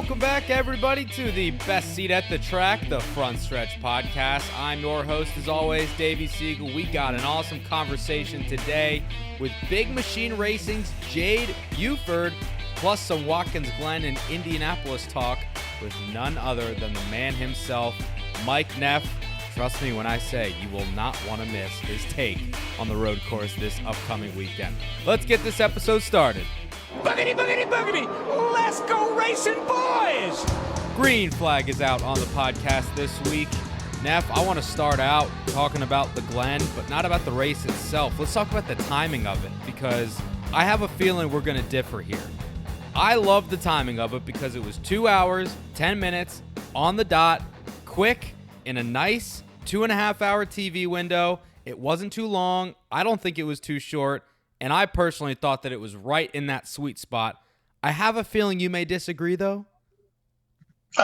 Welcome back, everybody, to the best seat at the track, the Front Stretch Podcast. I'm your host, as always, Davey Siegel. We got an awesome conversation today with Big Machine Racing's Jade Buford, plus some Watkins Glen and Indianapolis talk with none other than the man himself, Mike Neff. Trust me when I say you will not want to miss his take on the road course this upcoming weekend. Let's get this episode started. Boogity, boogity, boogity! Let's go racing, boys! Green flag is out on the podcast this week. Neff, I want to start out talking about the Glen, but not about the race itself. Let's talk about the timing of it, because I have a feeling we're going to differ here. I love the timing of it because it was 2 hours, 10 minutes, on the dot, quick, in a nice 2.5-hour TV window. It wasn't too long. I don't think it was too short. And I personally thought that it was right in that sweet spot. I have a feeling you may disagree, though.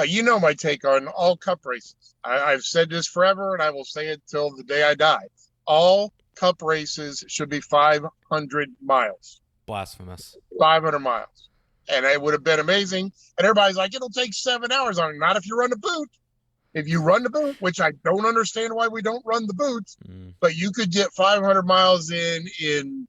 You know my take on all cup races. I've said this forever, and I will say it till the day I die. All cup races should be 500 miles. Blasphemous. 500 miles. And it would have been amazing. And everybody's like, it'll take 7 hours. Not if you run the boot. If you run the boot, which I don't understand why we don't run the boots, but you could get 500 miles in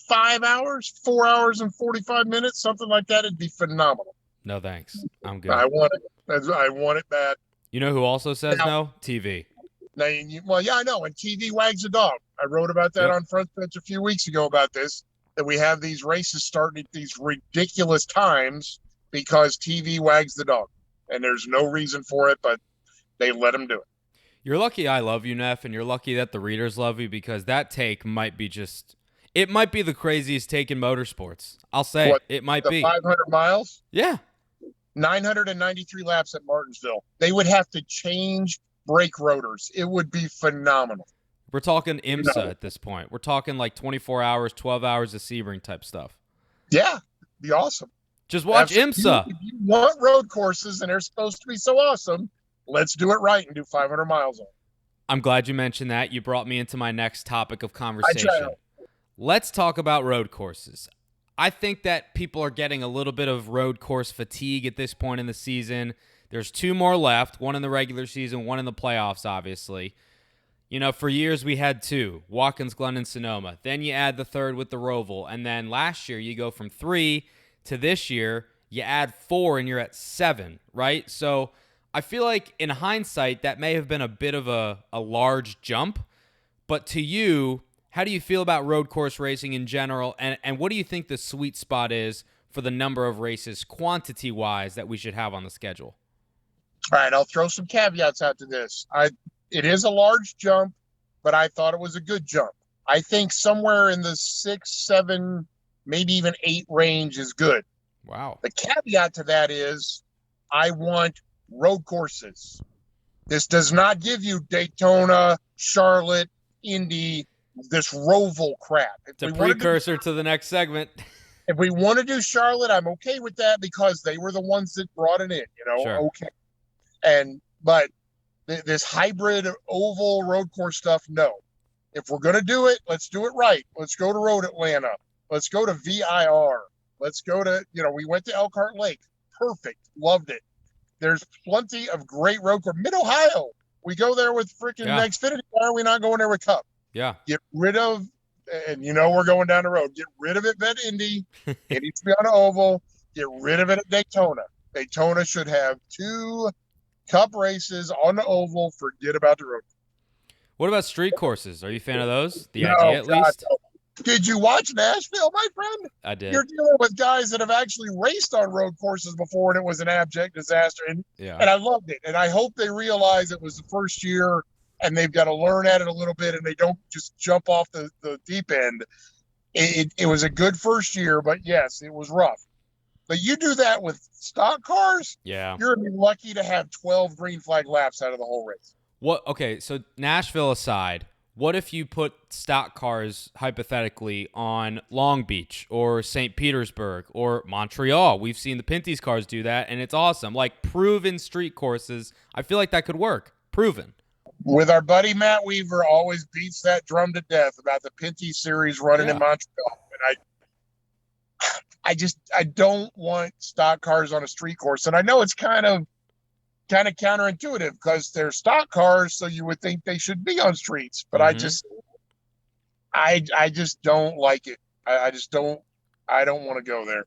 5 hours, 4 hours and 45 minutes, something like that. It'd be phenomenal. No thanks. I'm good. I want it. I want it bad. You know who also says now, no? TV. Now, well, yeah, I know. And TV wags the dog. I wrote about that on Front Stretch a few weeks ago about this, that we have these races starting at these ridiculous times because TV wags the dog. And there's no reason for it, but they let them do it. You're lucky I love you, Neff, and you're lucky that the readers love you, because that take might be it might be the craziest take in motorsports. I'll say it might be. 500 miles? Yeah. 993 laps at Martinsville. They would have to change brake rotors. It would be phenomenal. We're talking IMSA at this point. We're talking like 24 hours, 12 hours of Sebring type stuff. Yeah, it'd be awesome. Just watch IMSA. If you want road courses and they're supposed to be so awesome, let's do it right and do 500 miles on it. I'm glad you mentioned that. You brought me into my next topic of conversation. Let's talk about road courses. I think that people are getting a little bit of road course fatigue at this point in the season. There's 2 more left, one in the regular season, one in the playoffs, obviously. You know, for years we had 2, Watkins Glen and Sonoma. Then you add the 3rd with the Roval. And then last year you go from 3 to this year, you add 4 and you're at 7, right? So I feel like in hindsight, that may have been a bit of a large jump. But to you, how do you feel about road course racing in general? And what do you think the sweet spot is for the number of races quantity-wise that we should have on the schedule? All right, I'll throw some caveats out to this. It is a large jump, but I thought it was a good jump. I think somewhere in the 6, 7, maybe even 8 range is good. Wow. The caveat to that is I want road courses. This does not give you Daytona, Charlotte, Indy, this Roval crap. It's a precursor to the next segment. If we want to do Charlotte, I'm okay with that because they were the ones that brought it in, Sure. Okay. But this hybrid oval road course stuff, no. If we're going to do it, let's do it right. Let's go to Road Atlanta. Let's go to VIR. Let's go to, we went to Elkhart Lake. Perfect. Loved it. There's plenty of great road course. Mid-Ohio. We go there with freaking Xfinity. Why are we not going there with Cup? Yeah. Get rid of, and we're going down the road. Get rid of it at Indy. It needs to be on an oval. Get rid of it at Daytona. Daytona should have 2 Cup races on the oval. Forget about the road. What about street courses? Are you a fan of those? The idea, at least? No. Did you watch Nashville, my friend? I did. You're dealing with guys that have actually raced on road courses before, and it was an abject disaster. And I loved it. And I hope they realize it was the first year, and they've got to learn at it a little bit, and they don't just jump off the deep end. It was a good first year, but yes, it was rough. But you do that with stock cars, you're going to be lucky to have 12 green flag laps out of the whole race. Okay, so Nashville aside, what if you put stock cars, hypothetically, on Long Beach or St. Petersburg or Montreal? We've seen the Pinty's cars do that, and it's awesome. Like, proven street courses, I feel like that could work. Proven. With our buddy Matt Weaver, always beats that drum to death about the Pinty series running in Montreal. And I don't want stock cars on a street course. And I know it's kind of counterintuitive because they're stock cars, so you would think they should be on streets. But I just don't like it. I don't want to go there.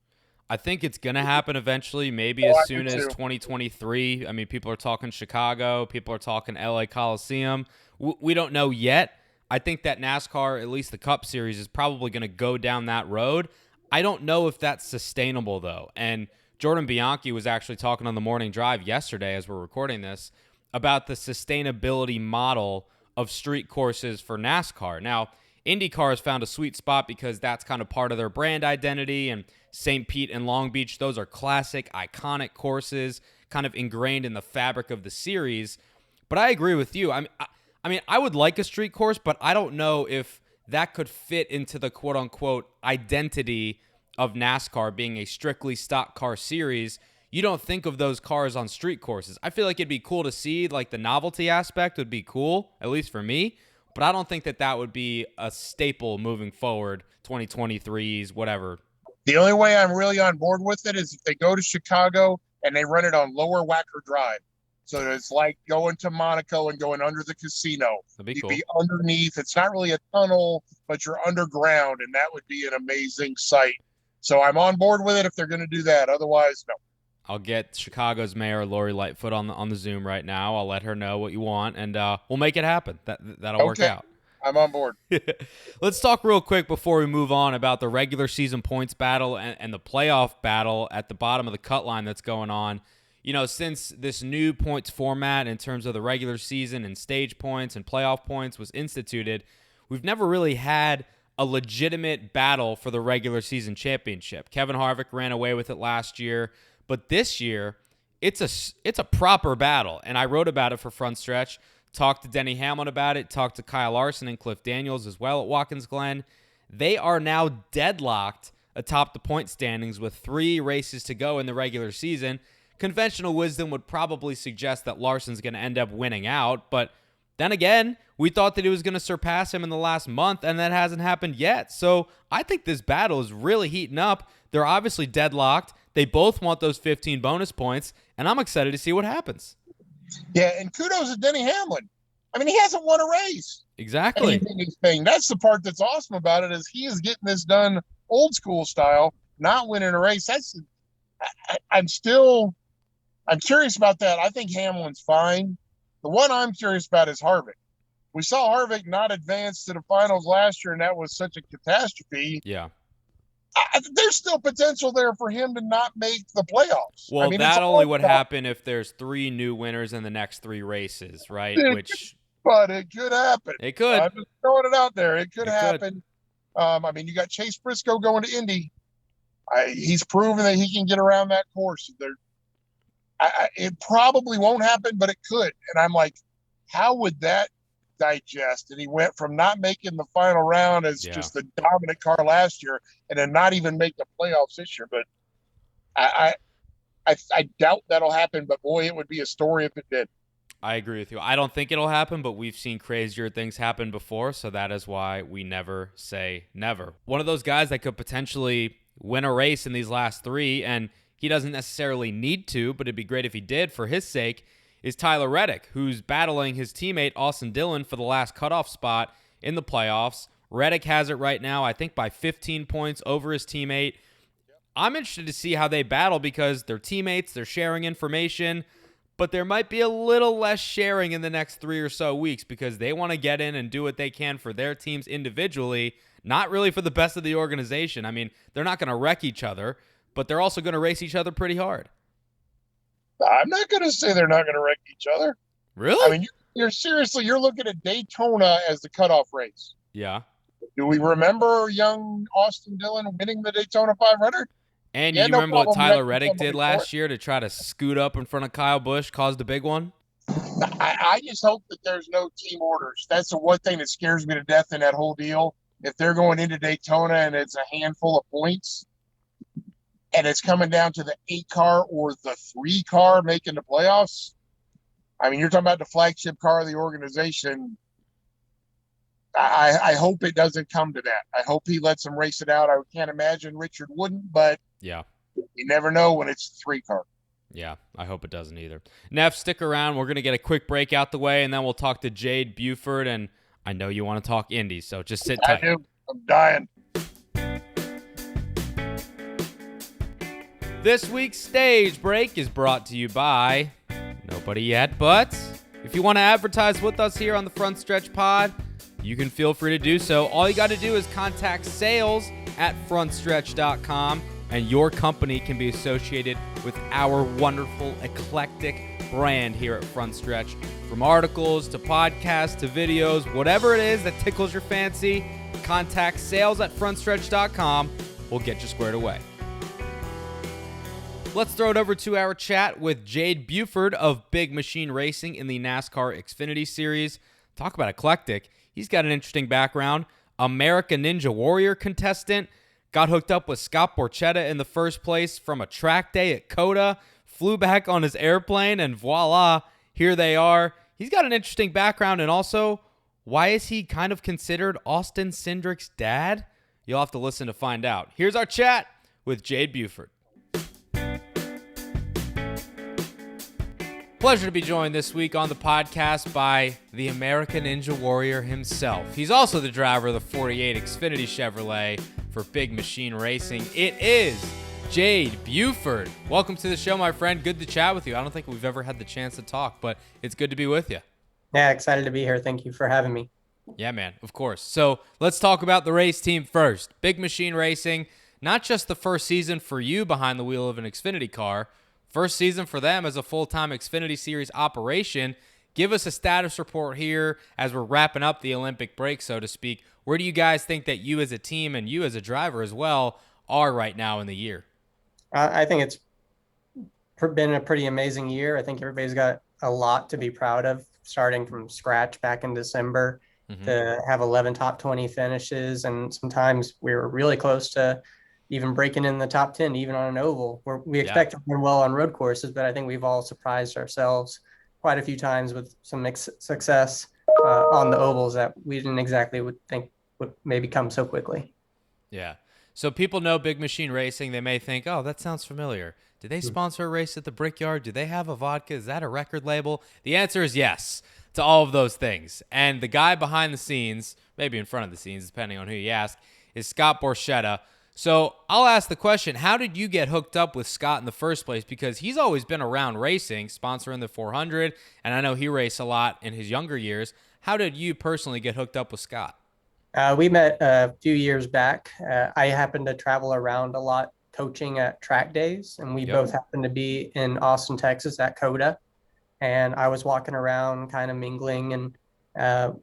I think it's going to happen eventually, maybe as soon as 2023. I mean, people are talking Chicago. People are talking LA Coliseum. We don't know yet. I think that NASCAR, at least the Cup Series, is probably going to go down that road. I don't know if that's sustainable, though. And Jordan Bianchi was actually talking on the morning drive yesterday as we're recording this about the sustainability model of street courses for NASCAR. Now, IndyCar has found a sweet spot because that's kind of part of their brand identity, and St. Pete and Long Beach, those are classic, iconic courses, kind of ingrained in the fabric of the series. But I agree with you. I mean, I would like a street course, but I don't know if that could fit into the quote-unquote identity of NASCAR being a strictly stock car series. You don't think of those cars on street courses. I feel like it'd be cool to see, like the novelty aspect would be cool, at least for me. But I don't think that would be a staple moving forward, 2023's, whatever. The only way I'm really on board with it is if they go to Chicago and they run it on Lower Wacker Drive. So it's like going to Monaco and going under the casino. That'd be You'd cool. be underneath. It's not really a tunnel, but you're underground, and that would be an amazing sight. So I'm on board with it if they're going to do that. Otherwise, no. I'll get Chicago's mayor, Lori Lightfoot, on the Zoom right now. I'll let her know what you want, and we'll make it happen. That'll work out. I'm on board. Let's talk real quick before we move on about the regular season points battle and the playoff battle at the bottom of the cut line that's going on. You know, since this new points format in terms of the regular season and stage points and playoff points was instituted, we've never really had a legitimate battle for the regular season championship. Kevin Harvick ran away with it last year, but this year it's a proper battle, and I wrote about it for Front Stretch. Talked to Denny Hamlin about it, talked to Kyle Larson and Cliff Daniels as well at Watkins Glen. They are now deadlocked atop the point standings with 3 races to go in the regular season. Conventional wisdom would probably suggest that Larson's going to end up winning out, but then again, we thought that he was going to surpass him in the last month, and that hasn't happened yet. So I think this battle is really heating up. They're obviously deadlocked. They both want those 15 bonus points, and I'm excited to see what happens. Yeah, and kudos to Denny Hamlin. I mean, he hasn't won a race. Exactly. That's the part that's awesome about it, is he is getting this done old school style, not winning a race. I'm curious about that. I think Hamlin's fine. The one I'm curious about is Harvick. We saw Harvick not advance to the finals last year, and that was such a catastrophe. Yeah. There's still potential there for him to not make the playoffs. Well, that only would happen if there's 3 new winners in the next 3 races, right? But it could happen. It could. I'm just throwing it out there. It could happen. I mean, you got Chase Briscoe going to Indy. He's proven that he can get around that course. It probably won't happen, but it could. And I'm like, how would that digest? And he went from not making the final round as just the dominant car last year, and then not even make the playoffs this year. But I doubt that'll happen. But boy, it would be a story if it did. I agree with you. I don't think it'll happen, but we've seen crazier things happen before, so that is why we never say never. One of those guys that could potentially win a race in these last 3, and he doesn't necessarily need to, but it'd be great if he did for his sake, is Tyler Reddick, who's battling his teammate Austin Dillon for the last cutoff spot in the playoffs. Reddick has it right now, I think, by 15 points over his teammate. I'm interested to see how they battle because they're teammates, they're sharing information, but there might be a little less sharing in the next 3 or so weeks because they want to get in and do what they can for their teams individually, not really for the best of the organization. I mean, they're not going to wreck each other, but they're also going to race each other pretty hard. I'm not going to say they're not going to wreck each other. Really? I mean, you're looking at Daytona as the cutoff race. Yeah. Do we remember young Austin Dillon winning the Daytona 500? And you remember what Tyler Reddick did last year to try to scoot up in front of Kyle Busch, caused a big one? I just hope that there's no team orders. That's the one thing that scares me to death in that whole deal. If they're going into Daytona and it's a handful of points and it's coming down to the 8 car or the 3 car making the playoffs, I mean, you're talking about the flagship car of the organization. I hope it doesn't come to that. I hope he lets them race it out. I can't imagine Richard wouldn't, but Yeah. You never know when it's a 3-car. Yeah, I hope it doesn't either. Neff, stick around. We're going to get a quick break out the way, and then we'll talk to Jade Buford, and I know you want to talk Indy, so just sit tight. I do. I'm dying. This week's stage break is brought to you by nobody yet, but if you want to advertise with us here on the Front Stretch Pod, you can feel free to do so. All you got to do is contact sales@frontstretch.com, and your company can be associated with our wonderful, eclectic brand here at Front Stretch. From articles to podcasts to videos, whatever it is that tickles your fancy, contact sales@frontstretch.com. We'll get you squared away. Let's throw it over to our chat with Jade Buford of Big Machine Racing in the NASCAR Xfinity Series. Talk about eclectic. He's got an interesting background. America Ninja Warrior contestant. Got hooked up with Scott Borchetta in the first place from a track day at COTA. Flew back on his airplane, and voila, here they are. He's got an interesting background, and also, why is he kind of considered Austin Cindric's dad? You'll have to listen to find out. Here's our chat with Jade Buford. Pleasure to be joined this week on the podcast by the American Ninja Warrior himself. He's also the driver of the 48 Xfinity Chevrolet for Big Machine Racing. It is Jade Buford. Welcome to the show, my friend. Good to chat with you. I don't think we've ever had the chance to talk, but it's good to be with you. Yeah, excited to be here. Thank you for having me. Yeah, man, of course. So let's talk about the race team first. Big Machine Racing, not just the first season for you behind the wheel of an Xfinity car, first season for them as a full-time Xfinity Series operation. Give us a status report here as we're wrapping up the Olympic break, so to speak. Where do you guys think that you as a team and you as a driver as well are right now in the year? I think it's been a pretty amazing year. I think everybody's got a lot to be proud of, starting from scratch back in December to have 11 top 20 finishes. And sometimes we were really close to even breaking in the top 10, even on an oval. We expect to run well on road courses, but I think we've all surprised ourselves quite a few times with some success on the ovals that we didn't exactly think would maybe come so quickly. Yeah. So people know Big Machine Racing. They may think, oh, that sounds familiar. Did they sponsor a race at the Brickyard? Do they have a vodka? Is that a record label? The answer is yes to all of those things. And the guy behind the scenes, maybe in front of the scenes, depending on who you ask, is Scott Borchetta. So I'll ask the question, how did you get hooked up with Scott in the first place? Because he's always been around racing, sponsoring the 400, and I know he raced a lot in his younger years. How did you personally get hooked up with Scott? We met a few years back. I happened to travel around a lot coaching at track days, and we both happened to be in Austin, Texas at COTA. And I was walking around kind of mingling, and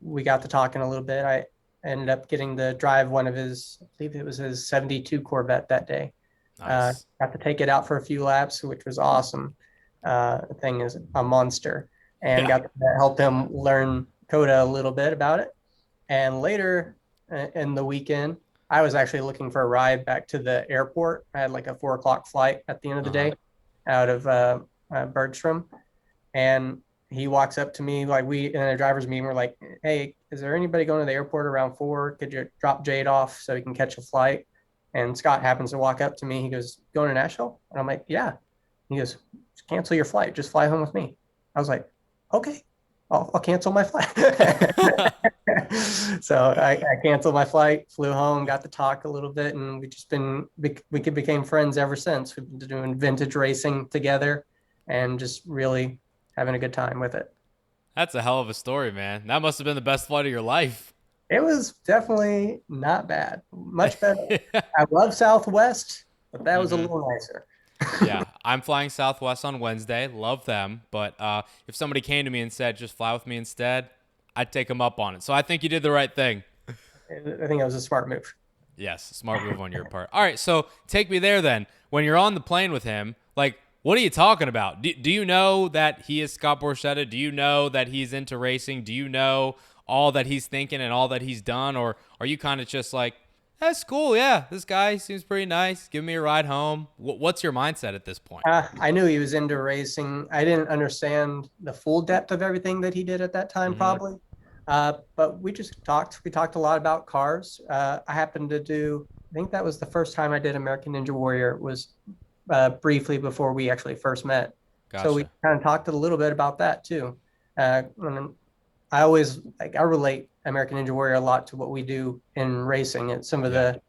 we got to talking a little bit. I ended up getting to drive one of his, I believe it was his 72 Corvette that day. Nice. Got to take it out for a few laps, which was awesome. The thing is a monster, and got to help him learn COTA a little bit about it. And later in the weekend, I was actually looking for a ride back to the airport. I had like a 4:00 flight at the end of the day out of Bergstrom. And he walks up to me, like we in a driver's meeting, we're like, hey, is there anybody going to the airport around 4? Could you drop Jade off so he can catch a flight? And Scott happens to walk up to me. He goes, going to Nashville? And I'm like, yeah. He goes, cancel your flight. Just fly home with me. I was like, okay, I'll cancel my flight. So I canceled my flight, flew home, got to talk a little bit, and we became friends ever since. We've been doing vintage racing together and just really having a good time with it. That's a hell of a story, man. That must have been the best flight of your life. It was definitely not bad. Much better. I love Southwest, but that was a little nicer. Yeah, I'm flying Southwest on Wednesday. Love them. But if somebody came to me and said, just fly with me instead, I'd take them up on it. So I think you did the right thing. I think it was a smart move. Yes, smart move on your part. All right, so take me there then. When you're on the plane with him, like, what are you talking about? Do you know that he is Scott Borchetta? Do you know that he's into racing? Do you know all that he's thinking and all that he's done? Or are you kind of just like, that's cool, yeah, this guy seems pretty nice. Give me a ride home. What's your mindset at this point? I knew he was into racing. I didn't understand the full depth of everything that he did at that time, probably. But we just talked. We talked a lot about cars. I happened to do think that was the first time I did American Ninja Warrior. Was briefly before we actually first met. So we Gotcha. kind of talked a little bit about that too. And I relate American Ninja Warrior a lot to what we do in racing. And some of the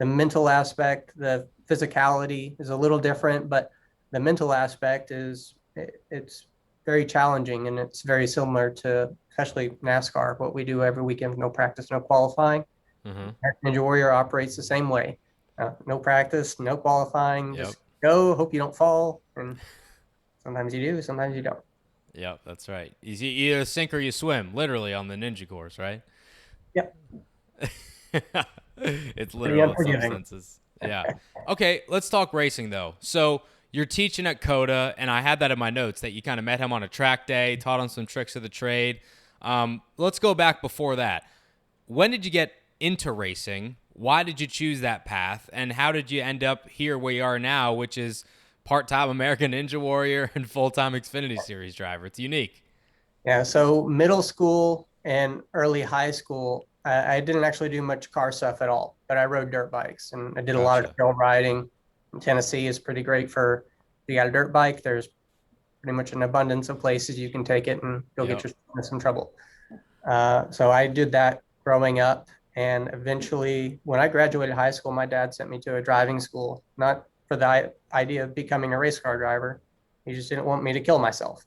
mental aspect, the physicality is a little different, but the mental aspect it's very challenging, and it's very similar to especially NASCAR, what we do every weekend, no practice, no qualifying. Mm-hmm. Ninja Warrior operates the same way. No practice, no qualifying, Yep. just go, hope you don't fall. And sometimes you do, sometimes you don't. Yep, that's right. You either sink or you swim, literally, on the ninja course, right? Yep. It's Pretty literal in some unforgiving. senses. Yeah. Okay, let's talk racing, though. So you're teaching at Coda, and I had that in my notes that you kind of met him on a track day, taught him some tricks of the trade. Let's go back before that. When did you get into racing? Why did you choose that path? And how did you end up here where you are now, which is part-time American Ninja Warrior and full-time Xfinity Series driver? It's unique. Yeah, so middle school and early high school, I didn't actually do much car stuff at all, but I rode dirt bikes and I did a lot of Gotcha. trail riding. Tennessee is pretty great for if you got a dirt bike. There's pretty much an abundance of places you can take it and go get yourself in some trouble. So I did that growing up. And eventually, when I graduated high school, my dad sent me to a driving school, not for the idea of becoming a race car driver. He just didn't want me to kill myself.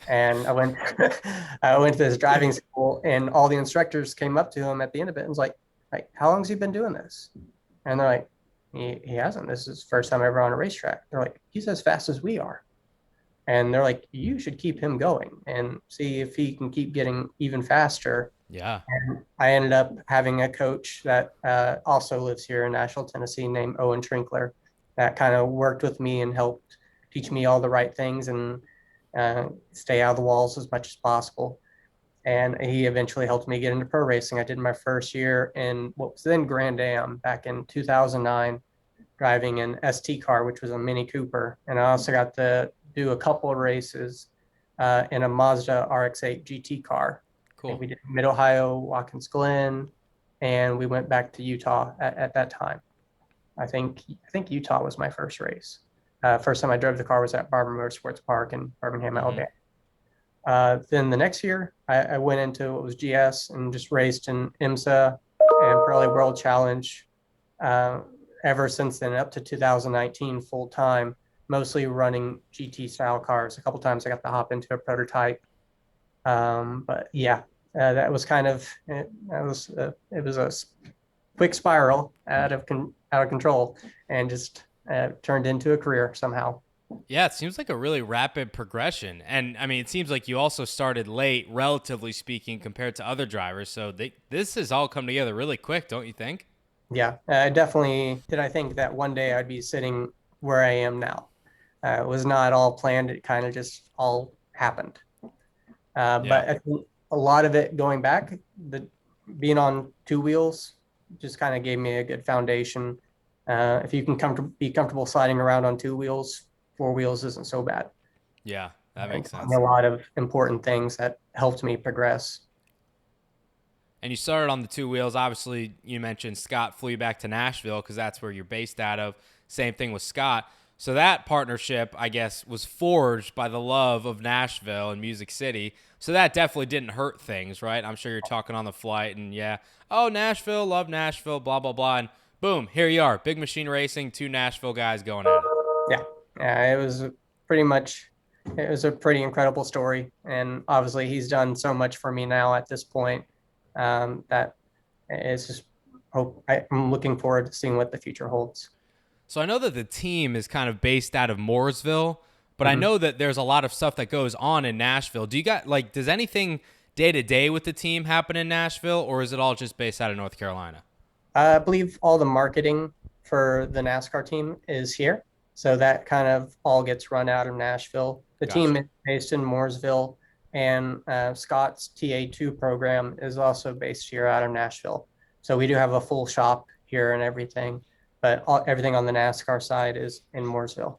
And I went, I went to this driving school, and all the instructors came up to him at the end of it and was like, how long has he been doing this? And they're like, he hasn't. This is his first time ever on a racetrack. They're like, he's as fast as we are. And they're like, you should keep him going and see if he can keep getting even faster. Yeah. And I ended up having a coach that also lives here in Nashville, Tennessee, named Owen Trinkler, that kind of worked with me and helped teach me all the right things and stay out of the walls as much as possible. And he eventually helped me get into pro racing. I did my first year in what was then Grand Am back in 2009, driving an ST car, which was a Mini Cooper. And I also got to do a couple of races in a Mazda RX-8 GT car. Cool. And we did Mid-Ohio, Watkins Glen, and we went back to Utah at that time. I think Utah was my first race. First time I drove the car was at Barber Motorsports Park in Birmingham, Alabama. Then the next year, I went into what was GS and just raced in IMSA and Pirelli World Challenge. Ever since then, up to 2019, full time, mostly running GT style cars. A couple times I got to hop into a prototype. But yeah, that was kind of it was a quick spiral out of control, and just turned into a career somehow. Yeah, it seems like a really rapid progression. And, I mean, it seems like you also started late, relatively speaking, compared to other drivers. So this has all come together really quick, don't you think? Yeah, definitely did. I think that one day I'd be sitting where I am now. It was not all planned. It kind of just all happened. But I think a lot of it going back, being on two wheels just kind of gave me a good foundation. If you can be comfortable sliding around on two wheels, four wheels isn't so bad. Yeah, that makes sense. A lot of important things that helped me progress. And you started on the two wheels. Obviously, you mentioned Scott flew you back to Nashville because that's where you're based out of. Same thing with Scott. So that partnership, I guess, was forged by the love of Nashville and Music City. So that definitely didn't hurt things, right? I'm sure you're talking on the flight and, oh, Nashville, love Nashville, blah, blah, blah. And boom, here you are. Big Machine Racing, two Nashville guys going at it. Yeah, it was a pretty incredible story. And obviously he's done so much for me now at this point that it's just I'm looking forward to seeing what the future holds. So I know that the team is kind of based out of Mooresville, but I know that there's a lot of stuff that goes on in Nashville. Do you got does anything day to day with the team happen in Nashville, or is it all just based out of North Carolina? I believe all the marketing for the NASCAR team is here. So that kind of all gets run out of Nashville. The team is based in Mooresville, and Scott's TA2 program is also based here out of Nashville. So we do have a full shop here and everything, but everything on the NASCAR side is in Mooresville.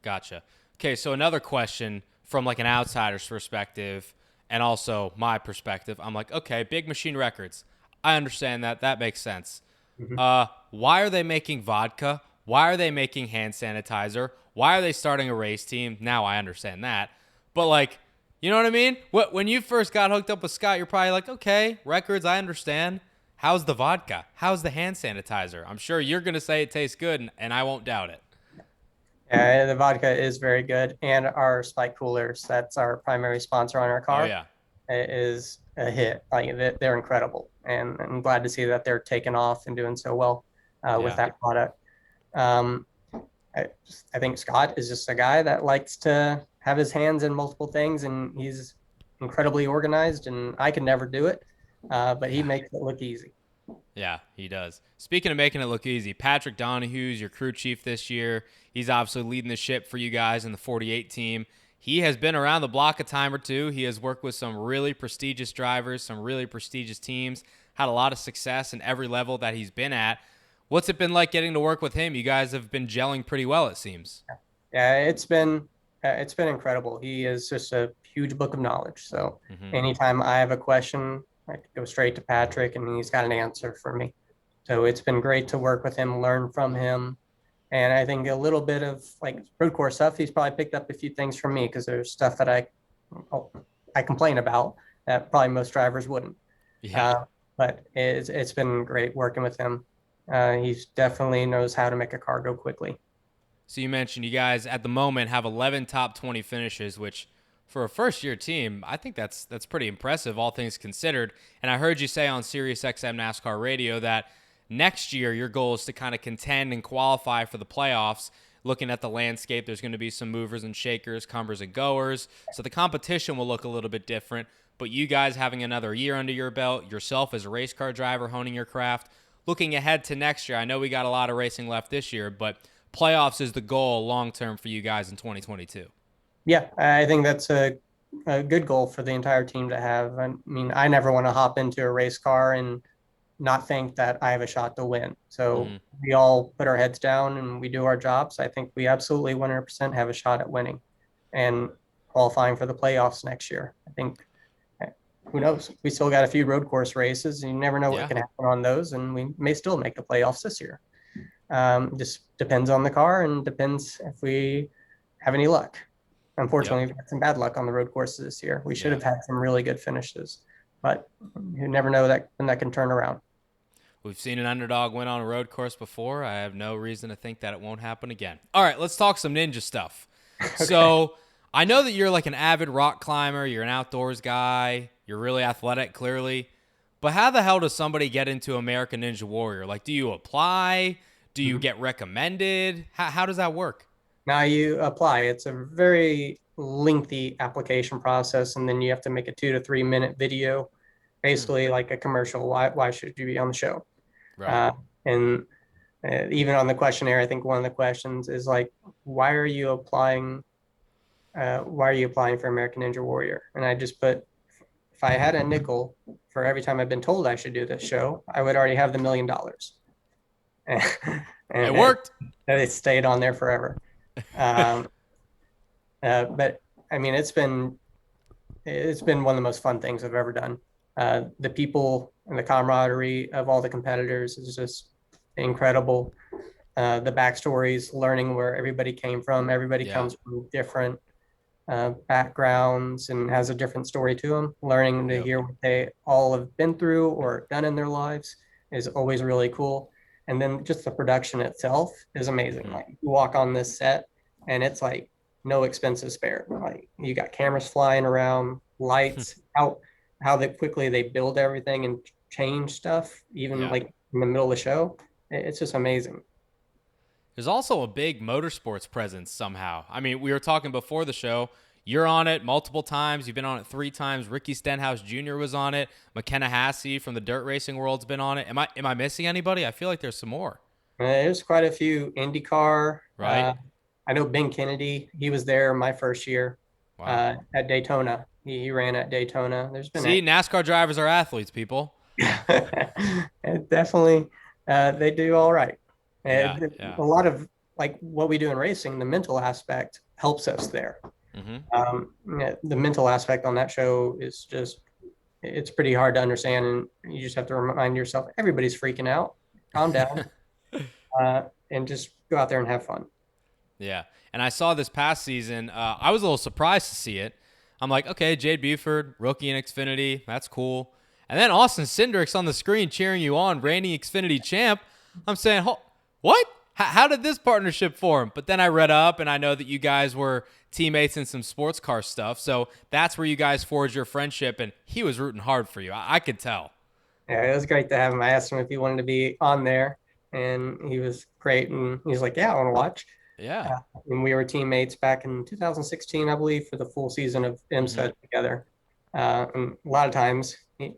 Gotcha. Okay, so another question from an outsider's perspective and also my perspective. I'm like, okay, Big Machine Records. I understand that. That makes sense. Why are they making vodka? Why are they making hand sanitizer? Why are they starting a race team? Now I understand that. But, like, you know what I mean? When you first got hooked up with Scott, you're probably like, okay, records, I understand. How's the vodka? How's the hand sanitizer? I'm sure you're going to say it tastes good, and I won't doubt it. Yeah, the vodka is very good. And our spike coolers, that's our primary sponsor on our car. Oh, yeah. It is a hit. Like, they're incredible. And I'm glad to see that they're taking off and doing so well with that product. I think Scott is just a guy that likes to have his hands in multiple things, and he's incredibly organized, and I could never do it, but he makes it look easy. Yeah, he does. Speaking of making it look easy, Patrick Donahue's your crew chief this year. He's obviously leading the ship for you guys in the 48 team. He has been around the block a time or two. He has worked with some really prestigious drivers, some really prestigious teams, had a lot of success in every level that he's been at. What's it been like getting to work with him? You guys have been gelling pretty well, it seems. Yeah, it's been incredible. He is just a huge book of knowledge. So anytime I have a question, I go straight to Patrick, and he's got an answer for me. So it's been great to work with him, learn from him. And I think a little bit of like road course stuff, he's probably picked up a few things from me, because there's stuff that I complain about that probably most drivers wouldn't. Yeah. But it's been great working with him. He definitely knows how to make a car go quickly. So you mentioned you guys at the moment have 11 top 20 finishes, which for a first-year team, I think that's pretty impressive, all things considered. And I heard you say on SiriusXM NASCAR Radio that next year your goal is to kind of contend and qualify for the playoffs. Looking at the landscape, there's going to be some movers and shakers, comers and goers. So the competition will look a little bit different. But you guys having another year under your belt, yourself as a race car driver honing your craft, looking ahead to next year, I know we got a lot of racing left this year, but playoffs is the goal long-term for you guys in 2022. Yeah, I think that's a good goal for the entire team to have. I mean, I never want to hop into a race car and not think that I have a shot to win. So we all put our heads down and we do our jobs. I think we absolutely 100% have a shot at winning and qualifying for the playoffs next year. I think, who knows? We still got a few road course races, and you never know what can happen on those, and we may still make the playoffs this year. Just depends on the car and depends if we have any luck. Unfortunately, we've had some bad luck on the road courses this year. We should have had some really good finishes, but you never know when that can turn around. We've seen an underdog win on a road course before. I have no reason to think that it won't happen again. All right, let's talk some ninja stuff. Okay. So I know that you're like an avid rock climber. You're an outdoors guy. You're really athletic, clearly. But how the hell does somebody get into American Ninja Warrior? Like, do you apply? Do you get recommended? How does that work? Now you apply. It's a very lengthy application process, and then you have to make a 2 to 3 minute video, basically like a commercial. Why should you be on the show? Right. And even on the questionnaire, I think one of the questions is like, why are you applying? Why are you applying for American Ninja Warrior? And I just put, if I had a nickel for every time I've been told I should do this show, I would already have the $1 million. And it worked. It stayed on there forever. But I mean, it's been one of the most fun things I've ever done. The people and the camaraderie of all the competitors is just incredible. The backstories, learning where everybody came from. Everybody comes from different backgrounds and has a different story to them. Learning to hear what they all have been through or done in their lives is always really cool. And then just the production itself is amazing. Like, you walk on this set and it's like no expenses spared. Like, you got cameras flying around, lights, how quickly they build everything and change stuff, even like in the middle of the show. It's just amazing. There's also a big motorsports presence somehow. I mean, we were talking before the show. You're on it multiple times. You've been on it 3 times. Ricky Stenhouse Jr. was on it. McKenna Hassey from the dirt racing world's been on it. Am I missing anybody? I feel like there's some more. There's quite a few. IndyCar. Right. I know Ben Kennedy. He was there my first year at Daytona. He ran at Daytona. There's been NASCAR drivers are athletes, people. Definitely, they do all right. A lot of like what we do in racing, the mental aspect helps us there. The mental aspect on that show is just, it's pretty hard to understand, and you just have to remind yourself everybody's freaking out. calm down, and just go out there and have fun. Yeah. And I saw this past season, I was a little surprised to see it. I'm like, okay, Jade Buford, rookie in Xfinity. That's cool. And then Austin Cindric's on the screen cheering you on, reigning Xfinity champ. I'm saying, what? How did this partnership form? But then I read up, and I know that you guys were teammates in some sports car stuff. So that's where you guys forged your friendship, and he was rooting hard for you. I could tell. Yeah, it was great to have him. I asked him if he wanted to be on there, and he was great. And he's like, yeah, I want to watch. Yeah. And we were teammates back in 2016, I believe, for the full season of IMSA together. And a lot of times I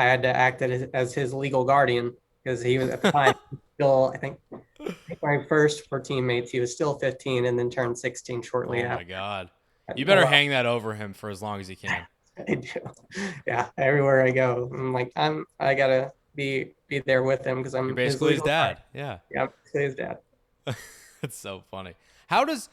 had to act as his legal guardian because he was at the time still, I think my first four teammates, he was still 15 and then turned 16 shortly after. Oh, my God. You better hang that over him for as long as you can. I do. Yeah, everywhere I go, I'm like, I gotta be there with him because I'm You're basically his dad. Yeah, I'm his dad. That's so funny. How does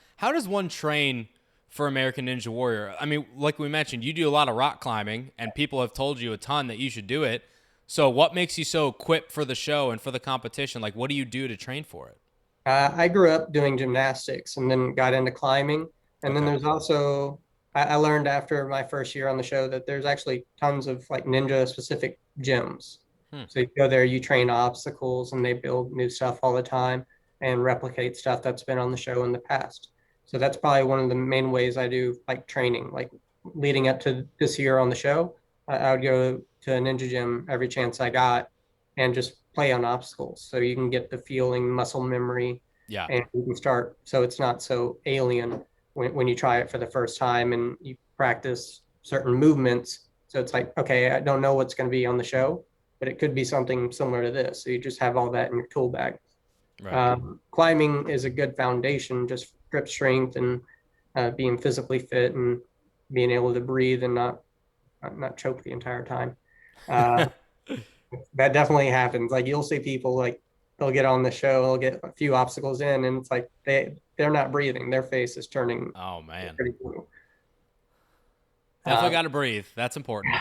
one train for American Ninja Warrior? I mean, like we mentioned, you do a lot of rock climbing, and people have told you a ton that you should do it. So what makes you so equipped for the show and for the competition? Like, what do you do to train for it? I grew up doing gymnastics and then got into climbing. And then there's also, I learned after my first year on the show that there's actually tons of like ninja specific gyms. So you go there, you train obstacles, and they build new stuff all the time and replicate stuff that's been on the show in the past. So that's probably one of the main ways I do like training. Like leading up to this year on the show, I would go to a ninja gym every chance I got and just play on obstacles. So you can get the feeling, muscle memory, and you can start. So it's not so alien when you try it for the first time and you practice certain movements. So it's like, okay, I don't know what's going to be on the show, but it could be something similar to this. So you just have all that in your tool bag. Right. Climbing is a good foundation, just grip strength and being physically fit and being able to breathe and not choke the entire time. That definitely happens. Like you'll see people like they'll get on the show, they'll get a few obstacles in, and it's like they're not breathing. Their face is turning. Oh man. Pretty blue. Definitely got to breathe. That's important.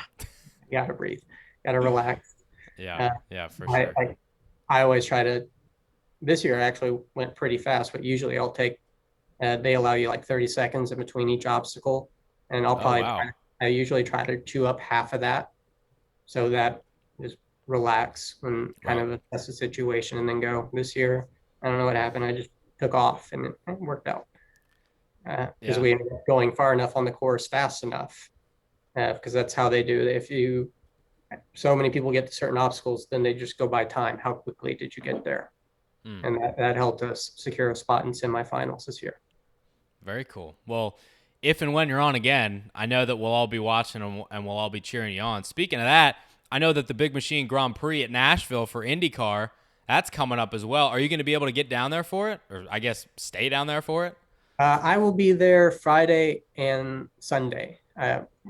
Got to breathe. Got to relax. Yeah, for sure. I always try to. This year actually went pretty fast, but usually I'll take. They allow you like 30 seconds in between each obstacle, and I'll probably. I usually try to chew up half of that, so that just relax and kind of assess the situation, and then go. This year, I don't know what happened. I just took off, and it worked out because we ended up going far enough on the course fast enough, because that's how they do it. So many people get to certain obstacles, then they just go by time. How quickly did you get there? And that helped us secure a spot in semifinals this year. Very cool. Well, if and when you're on again, I know that we'll all be watching and we'll all be cheering you on. Speaking of that, I know that the Big Machine Grand Prix at Nashville for IndyCar, that's coming up as well. Are you going to be able to get down there for it? Or I guess stay down there for it? I will be there Friday and Sunday.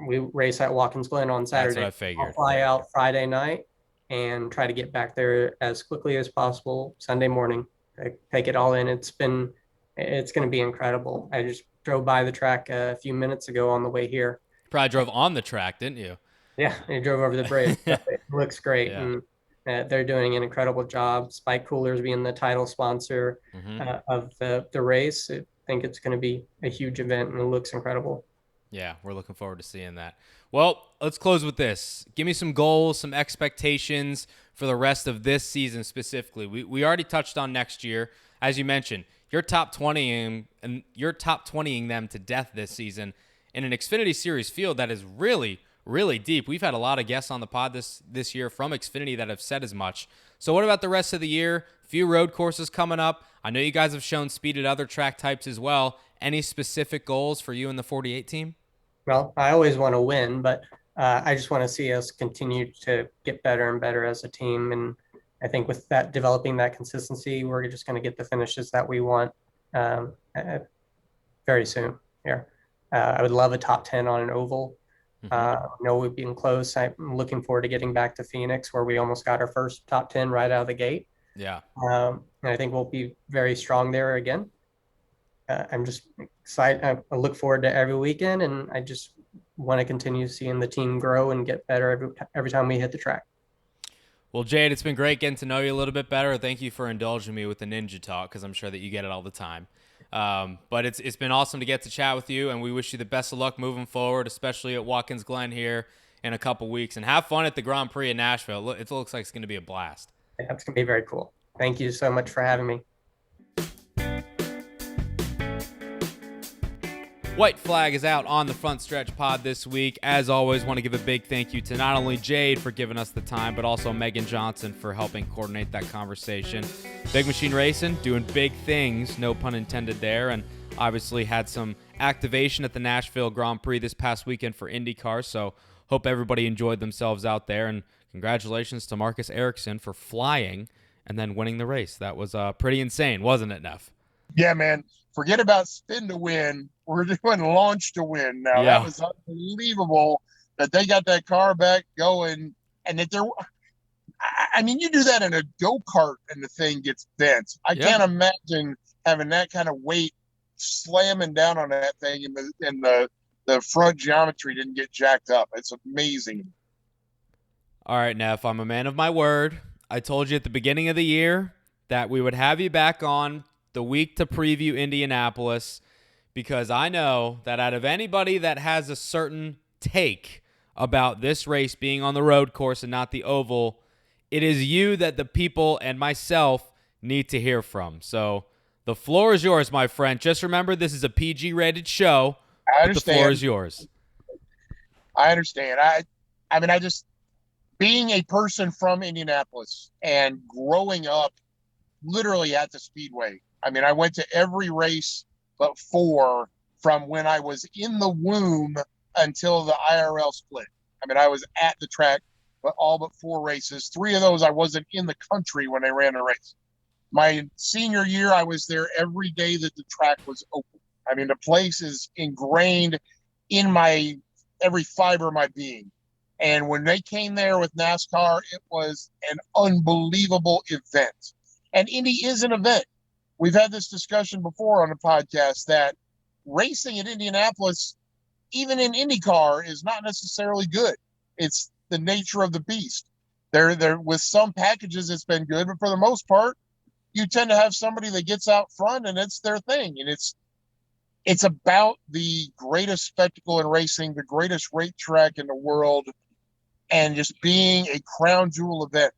We race at Watkins Glen on Saturday. That's what I figured. I'll fly out Friday night and try to get back there as quickly as possible Sunday morning. Take it all in. It's going to be incredible. I just drove by the track a few minutes ago on the way here. Probably drove on the track, didn't you? Yeah, I drove over the bridge. It looks great. Yeah. And they're doing an incredible job. Spike Coolers being the title sponsor of the race. I think it's going to be a huge event, and it looks incredible. Yeah, we're looking forward to seeing that. Well, let's close with this. Give me some goals, some expectations for the rest of this season specifically. We already touched on next year. As you mentioned, you're top 20ing them to death this season in an Xfinity Series field that is really, really deep. We've had a lot of guests on the pod this year from Xfinity that have said as much. So what about the rest of the year? A few road courses coming up. I know you guys have shown speed at other track types as well. Any specific goals for you and the 48 team? Well, I always want to win, but I just want to see us continue to get better and better as a team. And I think with that, developing that consistency, we're just going to get the finishes that we want very soon here. I would love a top 10 on an oval. No, we've been close. I'm looking forward to getting back to Phoenix, where we almost got our first top 10 right out of the gate. Yeah. And I think we'll be very strong there again. I'm just excited. I look forward to every weekend, and I just want to continue seeing the team grow and get better every time we hit the track. Well, Jade, it's been great getting to know you a little bit better. Thank you for indulging me with the ninja talk, because I'm sure that you get it all the time. But it's been awesome to get to chat with you, and we wish you the best of luck moving forward, especially at Watkins Glen here in a couple weeks. And have fun at the Grand Prix in Nashville. It looks like it's going to be a blast. That's going to be very cool. Thank you so much for having me. White Flag is out on the Front Stretch Pod this week. As always, want to give a big thank you to not only Jade for giving us the time, but also Megan Johnson for helping coordinate that conversation. Big Machine Racing doing big things, no pun intended there, and obviously had some activation at the Nashville Grand Prix this past weekend for IndyCar, so hope everybody enjoyed themselves out there, and congratulations to Marcus Ericsson for flying and then winning the race. That was pretty insane, wasn't it, Neff? Yeah, man. Forget about spin to win. We're doing launch to win now. Yeah. That was unbelievable that they got that car back going, and that I mean, you do that in a go-kart and the thing gets bent. I can't imagine having that kind of weight slamming down on that thing, and the front geometry didn't get jacked up. It's amazing. All right, Neff, I'm a man of my word. I told you at the beginning of the year that we would have you back on the week to preview Indianapolis, because I know that out of anybody that has a certain take about this race being on the road course and not the oval, it is you that the people and myself need to hear from. So the floor is yours, my friend. Just remember, this is a PG-rated show. I understand. The floor is yours. I understand. I mean, being a person from Indianapolis and growing up literally at the Speedway, I mean, I went to every race but 4 from when I was in the womb until the IRL split. I mean, I was at the track, but all but 4 races. 3 of those, I wasn't in the country when they ran the race. My senior year, I was there every day that the track was open. I mean, the place is ingrained in my every fiber of my being. And when they came there with NASCAR, it was an unbelievable event. And Indy is an event. We've had this discussion before on the podcast that racing at Indianapolis, even in IndyCar, is not necessarily good. It's the nature of the beast. There with some packages it's been good, but for the most part, you tend to have somebody that gets out front and it's their thing. And it's about the greatest spectacle in racing, the greatest racetrack in the world, and just being a crown jewel event.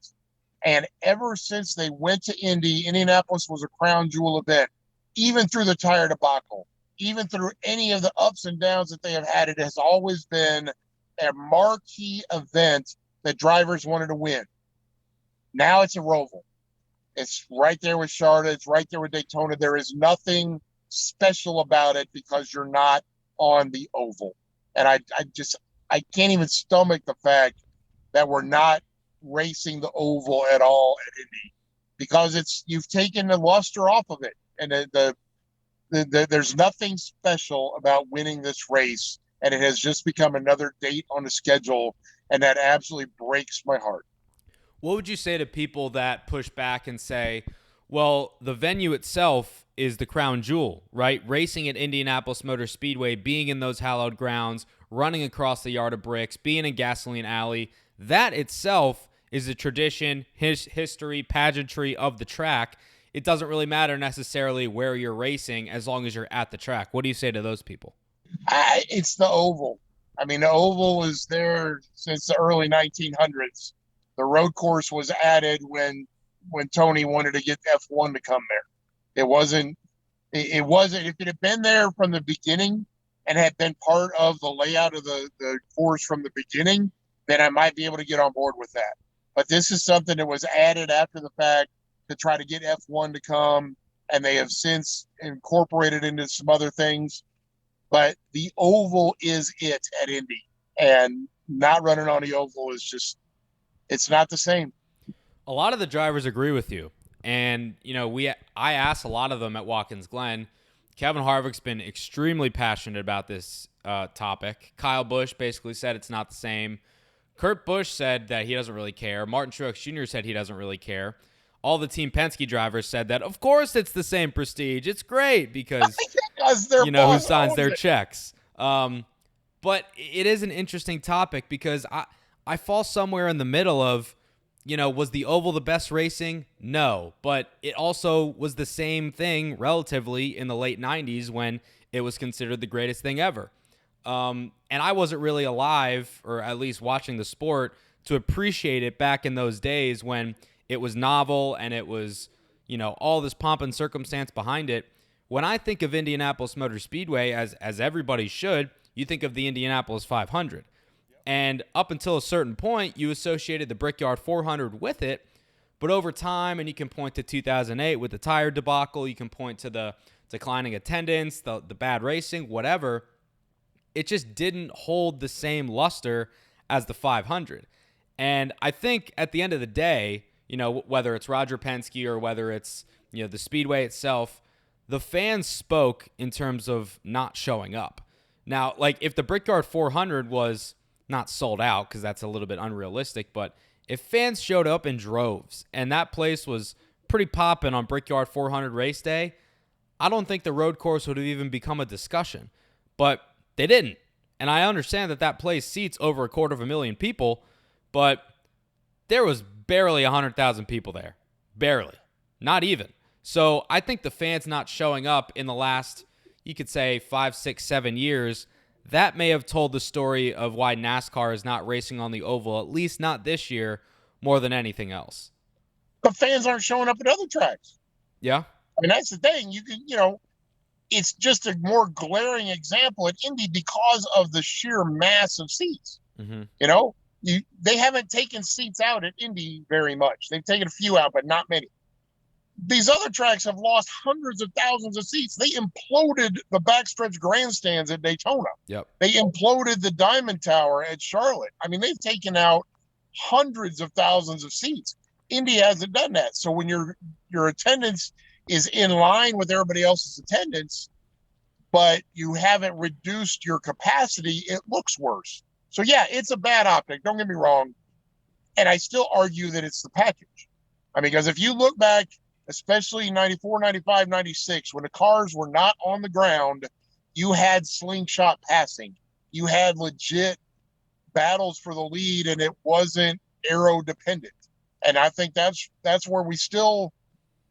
And ever since they went to Indy, Indianapolis was a crown jewel event. Even through the tire debacle, even through any of the ups and downs that they have had, it has always been a marquee event that drivers wanted to win. Now it's a Roval. It's right there with Charlotte. It's right there with Daytona. There is nothing special about it because you're not on the oval. And I can't even stomach the fact that we're not racing the oval at all at Indy, because you've taken the luster off of it, and there's nothing special about winning this race, and it has just become another date on the schedule, and that absolutely breaks my heart. What would you say to people that push back and say, well, the venue itself is the crown jewel, right? Racing at Indianapolis Motor Speedway, being in those hallowed grounds, running across the yard of bricks, being in Gasoline Alley, that itself is a tradition, history, pageantry of the track. It doesn't really matter necessarily where you're racing as long as you're at the track. What do you say to those people? It's the oval. I mean, the oval was there since the early 1900s. The road course was added when Tony wanted to get F1 to come there. It wasn't, if it had been there from the beginning and had been part of the layout of the course from the beginning, then I might be able to get on board with that. But this is something that was added after the fact to try to get F1 to come, and they have since incorporated into some other things. But the oval is it at Indy, and not running on the oval is just, it's not the same. A lot of the drivers agree with you. And, you know, I asked a lot of them at Watkins Glen. Kevin Harvick's been extremely passionate about this topic. Kyle Busch basically said it's not the same. Kurt Busch said that he doesn't really care. Martin Truex Jr. said he doesn't really care. All the Team Penske drivers said that, of course, it's the same prestige. It's great because you know who signs their checks. But it is an interesting topic because I fall somewhere in the middle of, was the oval the best racing? No, but it also was the same thing relatively in the late 90s when it was considered the greatest thing ever. And I wasn't really alive, or at least watching the sport, to appreciate it back in those days when it was novel and it was, all this pomp and circumstance behind it. When I think of Indianapolis Motor Speedway, as everybody should, you think of the Indianapolis 500. And up until a certain point, you associated the Brickyard 400 with it. But over time, and you can point to 2008 with the tire debacle, you can point to the declining attendance, the bad racing, whatever. It just didn't hold the same luster as the 500. And I think at the end of the day, whether it's Roger Penske or whether it's, the Speedway itself, the fans spoke in terms of not showing up. Now, like if the Brickyard 400 was not sold out, because that's a little bit unrealistic, but if fans showed up in droves and that place was pretty popping on Brickyard 400 race day, I don't think the road course would have even become a discussion. But they didn't. And I understand that place seats over 250,000 people, but there was barely 100,000 people there. Barely. Not even. So I think the fans not showing up in the last, you could say 5, 6, 7 years, that may have told the story of why NASCAR is not racing on the oval, at least not this year, more than anything else. But fans aren't showing up at other tracks. Yeah. I mean, that's the thing. You can, it's just a more glaring example at Indy because of the sheer mass of seats. Mm-hmm. They haven't taken seats out at Indy very much. They've taken a few out, but not many. These other tracks have lost hundreds of thousands of seats. They imploded the backstretch grandstands at Daytona. Yep. They imploded the Diamond Tower at Charlotte. I mean, they've taken out hundreds of thousands of seats. Indy hasn't done that. So when your attendance is in line with everybody else's attendance, but you haven't reduced your capacity, it looks worse. So yeah, it's a bad optic. Don't get me wrong. And I still argue that it's the package. I mean, because if you look back, especially 94, 95, 96, when the cars were not on the ground, you had slingshot passing. You had legit battles for the lead, and it wasn't aero dependent. And I think that's where we still,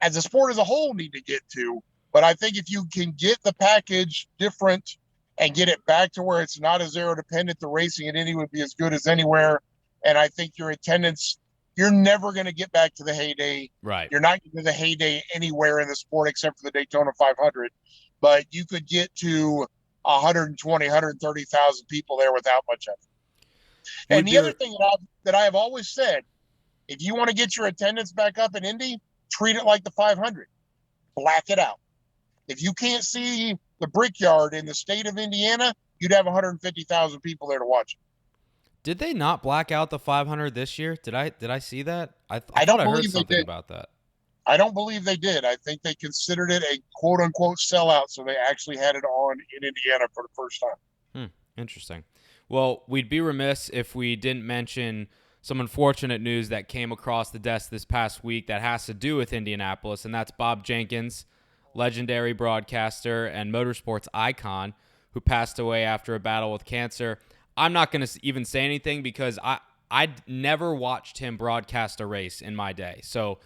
as a sport as a whole, need to get to. But I think if you can get the package different and get it back to where it's not as aero dependent, the racing at Indy would be as good as anywhere. And I think your attendance, you're never going to get back to the heyday. Right. You're not getting to the heyday anywhere in the sport except for the Daytona 500. But you could get to 120, 130,000 people there without much effort. And the other thing that I have always said, if you want to get your attendance back up in Indy, treat it like the 500. Black it out. If you can't see the Brickyard in the state of Indiana, you'd have 150,000 people there to watch it. Did they not black out the 500 this year? Did I see that? I don't thought I heard believe something they did. about that. I don't believe they did. I think they considered it a quote-unquote sellout, so they actually had it on in Indiana for the first time. Interesting. Well, we'd be remiss if we didn't mention some unfortunate news that came across the desk this past week that has to do with Indianapolis, and that's Bob Jenkins, legendary broadcaster and motorsports icon, who passed away after a battle with cancer. I'm not going to even say anything because I'd never watched him broadcast a race in my day. So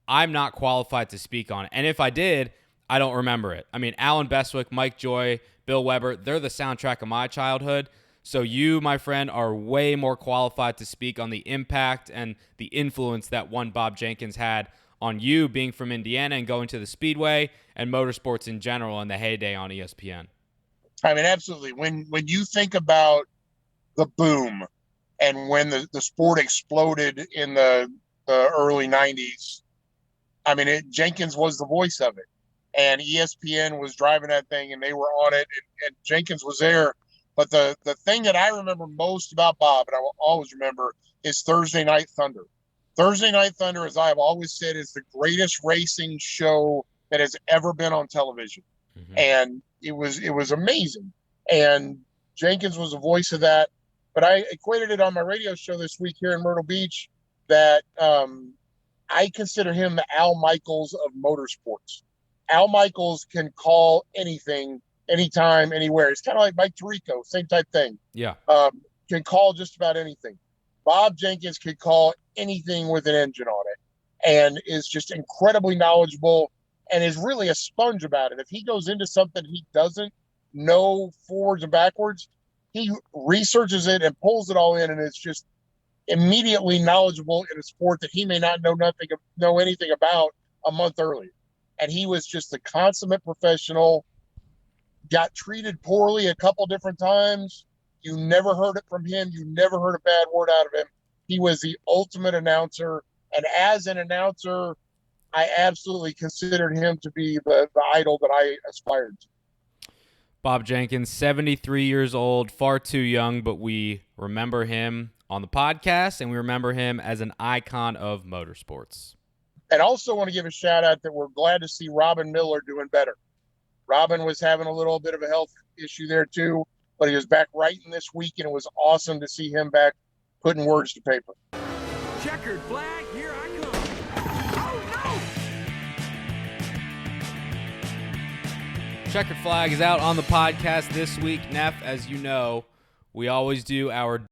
I'm not qualified to speak on it. And if I did, I don't remember it. I mean, Alan Bestwick, Mike Joy, Bill Weber, they're the soundtrack of my childhood. So you, my friend, are way more qualified to speak on the impact and the influence that one Bob Jenkins had on you being from Indiana and going to the Speedway and motorsports in general in the heyday on ESPN. I mean, absolutely. When you think about the boom and when the sport exploded in the early 90s, I mean, Jenkins was the voice of it. And ESPN was driving that thing, and they were on it, and Jenkins was there. But the thing that I remember most about Bob, and I will always remember, is Thursday Night Thunder. Thursday Night Thunder, as I have always said, is the greatest racing show that has ever been on television. Mm-hmm. And it was amazing. And Jenkins was the voice of that. But I equated it on my radio show this week here in Myrtle Beach that I consider him the Al Michaels of motorsports. Al Michaels can call anything, anytime, anywhere. It's kind of like Mike Tirico, same type thing. Yeah. Can call just about anything. Bob Jenkins could call anything with an engine on it and is just incredibly knowledgeable and is really a sponge about it. If he goes into something he doesn't know forwards and backwards, he researches it and pulls it all in, and it's just immediately knowledgeable in a sport that he may not know anything about a month earlier. And he was just a consummate professional, got treated poorly a couple different times. You never heard it from him. You never heard a bad word out of him. He was the ultimate announcer. And as an announcer, I absolutely considered him to be the idol that I aspired to. Bob Jenkins, 73 years old, far too young, but we remember him on the podcast, and we remember him as an icon of motorsports. And also want to give a shout out that we're glad to see Robin Miller doing better. Robin was having a little bit of a health issue there too, but he was back writing this week, and it was awesome to see him back putting words to paper. Checkered flag, here I come. Oh, no! Checkered flag is out on the podcast this week. Neff, as you know, we always do our